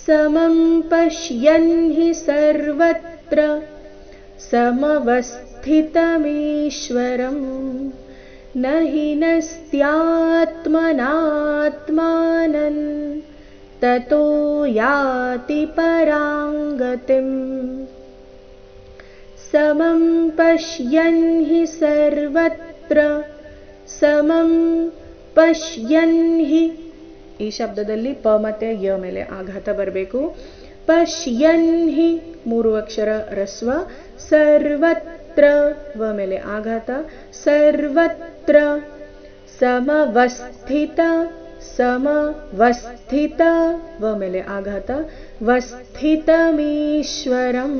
समं पश्यन् हि सर्वत्र समवस्थितमीश्वरं न हि नस्त्यात्मनात्मानं ततो याति परां गतिम्। समं पश्यन् हि सर्वत्र समं पश्यन् हि ಈ ಶಬ್ದದಲ್ಲಿ ಪ ಮತ್ತೆ ಯ ಮೇಲೆ ಆಘಾತ ಬರಬೇಕು. ಪಶ್ಯನ್ ಹಿ 3 ಅಕ್ಷರ ರಸ್ವ. ಸರ್ವತ್ರ ವ ಮೇಲೆ ಆಘಾತ. ಸರ್ವತ್ರ ಸಮವಸ್ಥಿತ ಸಮವಸ್ಥಿತ ವ ಮೇಲೆ ಆಘಾತ. ವಸ್ಥಿತಮೀಶ್ವರಂ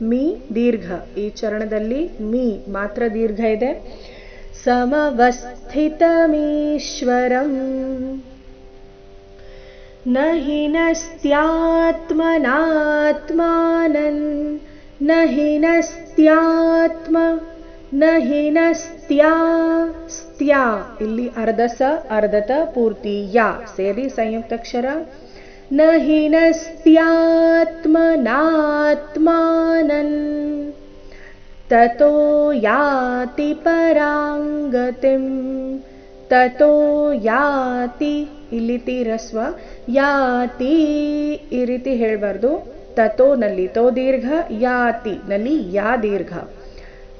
ಮೀ ದೀರ್ಘ. ಈ ಚರಣದಲ್ಲಿ ಮೀ ಮಾತ್ರ ದೀರ್ಘ ಇದೆ. ಸಮವಸ್ಥಿತಮೀಶ್ವರಂ न हि नस्त्यात्मनात्मानं न हि नस्त्या ಸ್ತ್ಯಾ ಇಲ್ಲಿ ಅರ್ಧ ಸ ಅರ್ಧತ ಪೂರ್ತಿ ಯಾ ಸೇರಿ ಸಂಯುಕ್ತಾಕ್ಷರ. ನ ಹಿ ನಸ್ತ್ಯಾತ್ಮನಾತ್ಮಾನಂ ತತೋ ಯಾತಿ ಪರಾಂ ಗತಿಂ. ತತೋ ಯಾತಿ ಇಲ್ಲಿ ತಿ ರಸ್ವ. ಯಾತಿ ಈ ರೀತಿ ಹೇಳಬಾರ್ದು. ತತೋ ನಲ್ಲಿ ತೋ ದೀರ್ಘ, ಯಾತಿ ನಲ್ಲಿ ಯಾ ದೀರ್ಘ.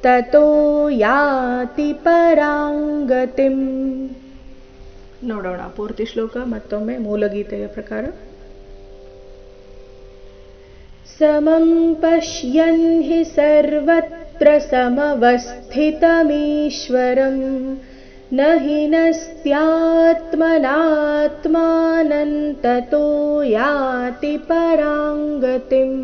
ತತೋ ಯಾತಿ ಪರಾಂ ಗತಿಂ. ನೋಡೋಣ ಪೂರ್ತಿ ಶ್ಲೋಕ ಮತ್ತೊಮ್ಮೆ ಮೂಲಗೀತೆಯ ಪ್ರಕಾರ. ಸಮಂ ಪಶ್ಯನ್ ಹಿ ಸರ್ವತ್ರ ಸಮವಸ್ಥಿತಮೀಶ್ವರಂ न हि नस्त्यात्मनात्मानं ततो याति परां गतिम्.